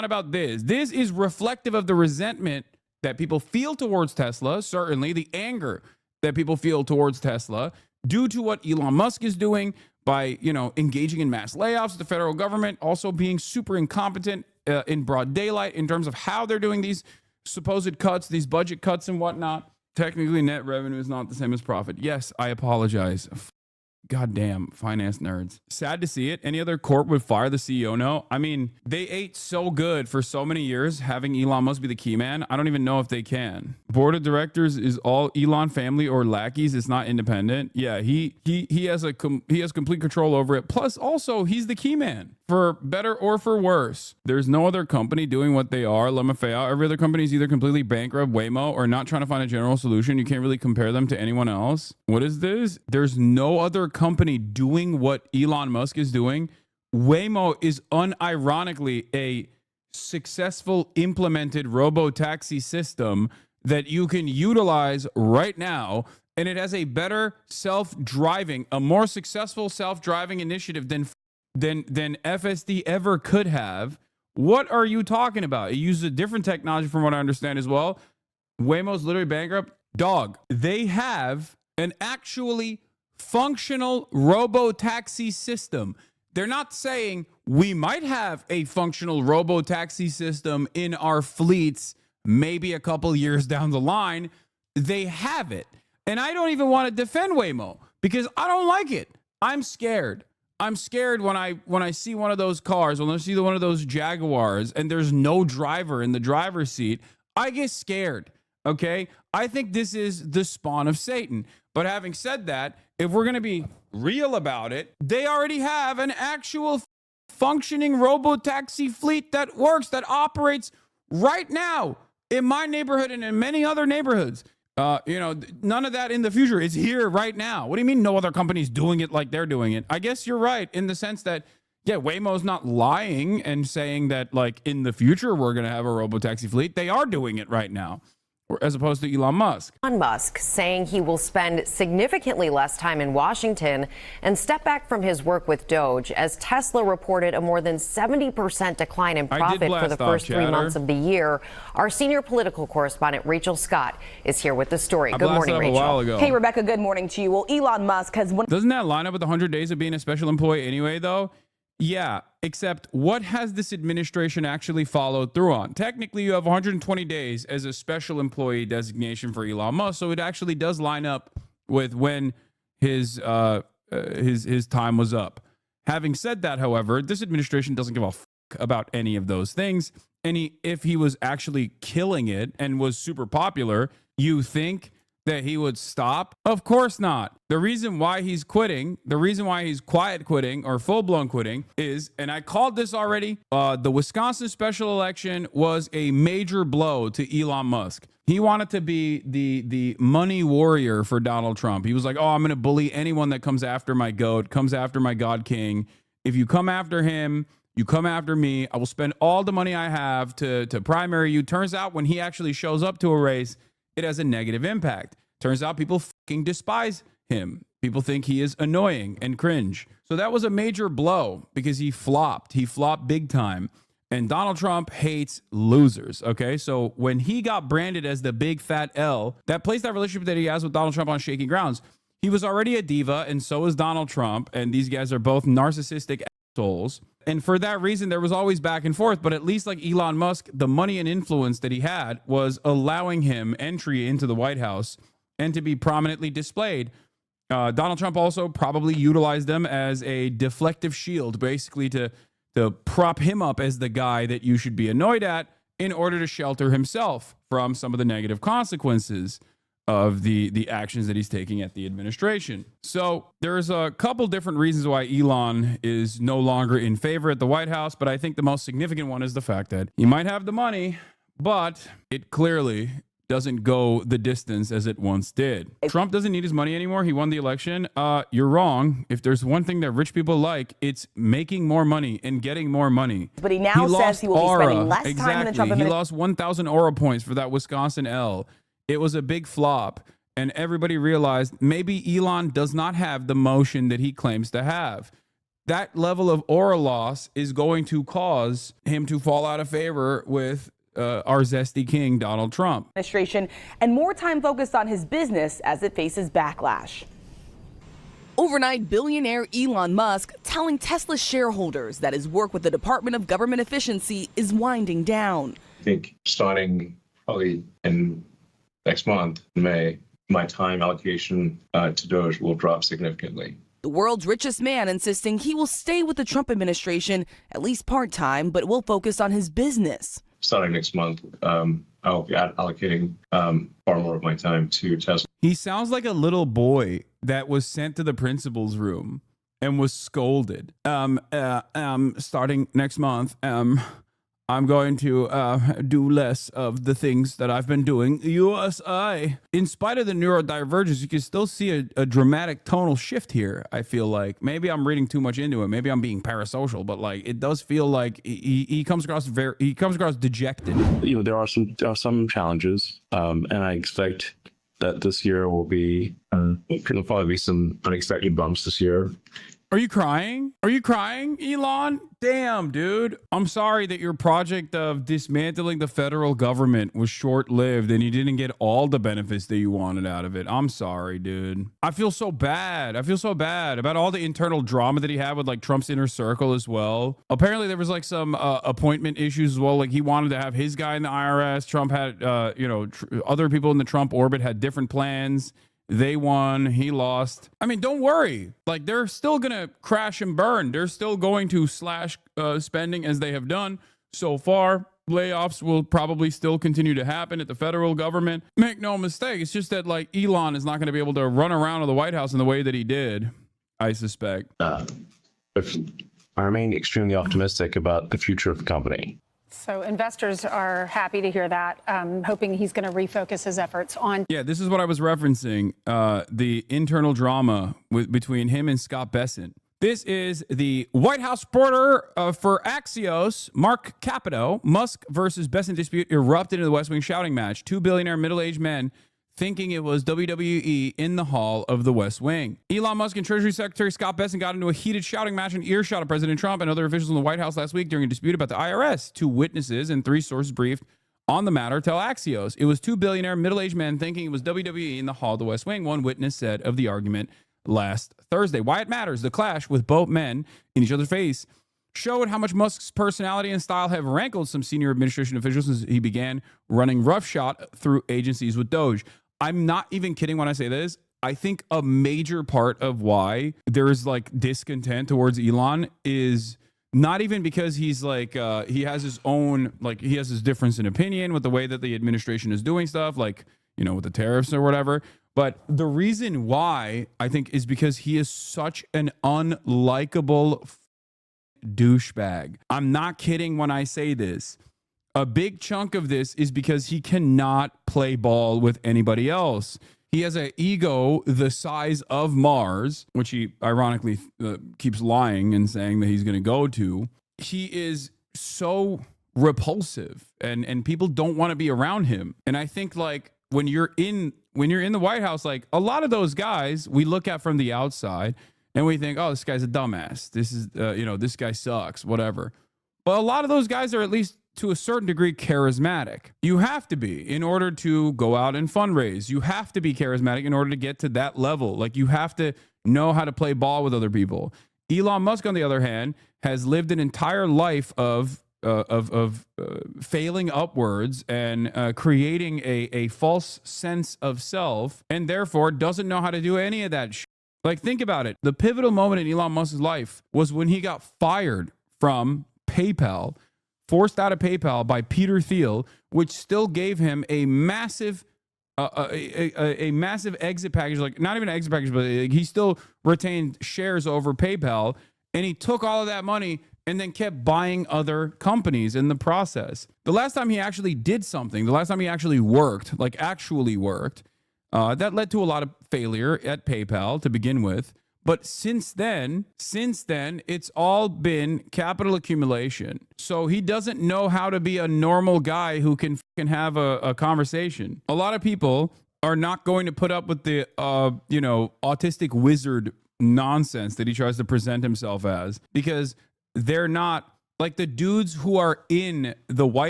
about this. This is reflective of the resentment that people feel towards Tesla, certainly the anger that people feel towards Tesla due to what Elon Musk is doing by, engaging in mass layoffs, the federal government also being super incompetent in broad daylight in terms of how they're doing these supposed cuts, these budget cuts and whatnot. Technically, net revenue is not the same as profit. Yes, I apologize. Goddamn finance nerds. Sad to see it. Any other corp would fire the CEO? No. I mean, they ate so good for so many years having Elon Musk be the key man. I don't even know if they can. Board of directors is all Elon family or lackeys. It's not independent. Yeah, he has complete control over it. Plus, also, he's the key man for better or for worse. There's no other company doing what they are. LaMafea. Every other company is either completely bankrupt, Waymo, or not trying to find a general solution. You can't really compare them to anyone else. What is this? There's no other company doing what Elon Musk is doing. Waymo is unironically a successful implemented robo-taxi system that you can utilize right now, and it has a better self-driving, a more successful self-driving initiative than FSD ever could have. What are you talking about? It uses a different technology from what I understand as well. Waymo's literally bankrupt. Dog, they have an actually functional robo-taxi system. They're not saying we might have a functional robo-taxi system in our fleets maybe a couple years down the line. They have it. And I don't even want to defend Waymo because I don't like it. I'm scared. I'm scared when I see one of those cars, when I see one of those Jaguars and there's no driver in the driver's seat. I get scared. Okay? I think this is the spawn of Satan. But having said that, if we're going to be real about it, they already have an actual functioning robo-taxi fleet that works, that operates right now in my neighborhood and in many other neighborhoods. None of that in the future. It's here right now. What do you mean no other company's doing it like they're doing it? I guess you're right in the sense that, yeah, Waymo's not lying and saying that, like, in the future we're going to have a robo-taxi fleet. They are doing it right now, as opposed to Elon Musk. Elon Musk saying he will spend significantly less time in Washington and step back from his work with Doge as Tesla reported a more than 70% decline in profit for the first 3 months of the year. Our senior political correspondent Rachel Scott is here with the story. Good morning, Rachel. Hey, Rebecca, good morning to you. Well, Elon Musk has... Doesn't that line up with 100 days of being a special employee anyway, though? Yeah, except what has this administration actually followed through on? Technically, you have 120 days as a special employee designation for Elon Musk, so it actually does line up with when his time was up. Having said that, however, this administration doesn't give a fuck about any of those things. If he was actually killing it and was super popular, you think that he would stop? Of course not. The reason why he's quitting, the reason why he's quiet quitting or full-blown quitting is, and I called this already, the Wisconsin special election was a major blow to Elon Musk. He wanted to be the money warrior for Donald Trump. He was like, oh, I'm going to bully anyone that comes after my goat, comes after my God King. If you come after him, you come after me. I will spend all the money I have to primary you. Turns out when he actually shows up to a race, it has a negative impact. Turns out people fucking despise him. People think he is annoying and cringe. So that was a major blow because he flopped. He flopped big time. And Donald Trump hates losers, okay? So when he got branded as the big fat L, that placed that relationship that he has with Donald Trump on shaky grounds. He was already a diva, and so is Donald Trump. And these guys are both narcissistic assholes. And for that reason, there was always back and forth. But at least like Elon Musk, the money and influence that he had was allowing him entry into the White House and to be prominently displayed. Donald Trump also probably utilized them as a deflective shield, basically to prop him up as the guy that you should be annoyed at in order to shelter himself from some of the negative consequences of the actions that he's taking at the administration. So there's a couple different reasons why Elon is no longer in favor at the White House, but I think the most significant one is the fact that he might have the money, but it clearly doesn't go the distance as it once did. Trump doesn't need his money anymore. He won the election. You're wrong. If there's one thing that rich people like, it's making more money and getting more money. But he now says he will be spending less time in the Trump administration. He lost 1,000 aura points for that Wisconsin L. It was a big flop, and everybody realized maybe Elon does not have the motion that he claims to have. that level of aura loss is going to cause him to fall out of favor with our zesty king, Donald Trump. Administration and more time focused on his business as it faces backlash. Overnight, billionaire Elon Musk telling Tesla shareholders that his work with the Department of Government Efficiency is winding down. I think starting probably in next month, May, my time allocation to Doge will drop significantly. The world's richest man insisting he will stay with the Trump administration, at least part-time, but will focus on his business. Starting next month, I'll be allocating far more of my time to Tesla. He sounds like a little boy that was sent to the principal's room and was scolded. Starting next month, I'm going to do less of the things that I've been doing. USI. In spite of the neurodivergence, you can still see a dramatic tonal shift here, I feel like. Maybe I'm reading too much into it. Maybe I'm being parasocial, but like it does feel like he comes across dejected. You know, there are some challenges, and I expect that this year will be there'll probably be some unexpected bumps this year. Are you crying? Are you crying, Elon? Damn, dude. I'm sorry that your project of dismantling the federal government was short-lived and you didn't get all the benefits that you wanted out of it. I'm sorry, dude. I feel so bad. I feel so bad about all the internal drama that he had with like Trump's inner circle as well. Apparently there was like some appointment issues as well. Like he wanted to have his guy in the IRS. Trump had, other people in the Trump orbit had different plans. They won, he lost. I mean, don't worry. Like, they're still going to crash and burn. They're still going to slash spending as they have done so far. Layoffs will probably still continue to happen at the federal government. Make no mistake. It's just that, like, Elon is not going to be able to run around to the White House in the way that he did, I suspect. I remain extremely optimistic about the future of the company. So investors are happy to hear that, hoping he's going to refocus his efforts on. Yeah, this is what I was referencing, the internal drama between him and Scott Bessent. This is the White House reporter for Axios, Mark Capito. Musk versus Bessent dispute erupted into the West Wing shouting match. Two billionaire middle-aged men thinking it was WWE in the hall of the West Wing. Elon Musk and Treasury Secretary Scott Bessent got into a heated shouting match and earshot of President Trump and other officials in the White House last week during a dispute about the IRS. Two witnesses and three sources briefed on the matter tell Axios. It was two billionaire middle-aged men thinking it was WWE in the hall of the West Wing, one witness said of the argument last Thursday. Why it matters, the clash with both men in each other's face showed how much Musk's personality and style have rankled some senior administration officials since he began running roughshod through agencies with Doge. I'm not even kidding when I say this. I think a major part of why there is like discontent towards Elon is not even because he's like, he has his own, like he has his difference in opinion with the way that the administration is doing stuff, like, you know, with the tariffs or whatever. But the reason why I think is because he is such an unlikable douchebag. I'm not kidding when I say this. A big chunk of this is because he cannot play ball with anybody else. He has an ego the size of Mars, which he ironically keeps lying and saying that he's going to go to. He is so repulsive and people don't want to be around him. And I think like when you're in the White House, like a lot of those guys we look at from the outside and we think, oh, this guy's a dumbass. This is, this guy sucks, whatever. But a lot of those guys are at least to a certain degree charismatic. You have to be in order to go out and fundraise. You have to be charismatic in order to get to that level. Like you have to know how to play ball with other people. Elon Musk, on the other hand, has lived an entire life of failing upwards and creating a false sense of self, and therefore doesn't know how to do any of that shit. Like think about it. The pivotal moment in Elon Musk's life was when he got fired from PayPal, forced out of PayPal by Peter Thiel, which still gave him a massive massive exit package, like not even an exit package, but he still retained shares over PayPal, and he took all of that money and then kept buying other companies in the process. The last time he actually did something, the last time he actually worked, that led to a lot of failure at PayPal to begin with. But since then, it's all been capital accumulation. So he doesn't know how to be a normal guy who can have a conversation. A lot of people are not going to put up with the, autistic wizard nonsense that he tries to present himself as, because they're not like the dudes who are in the White House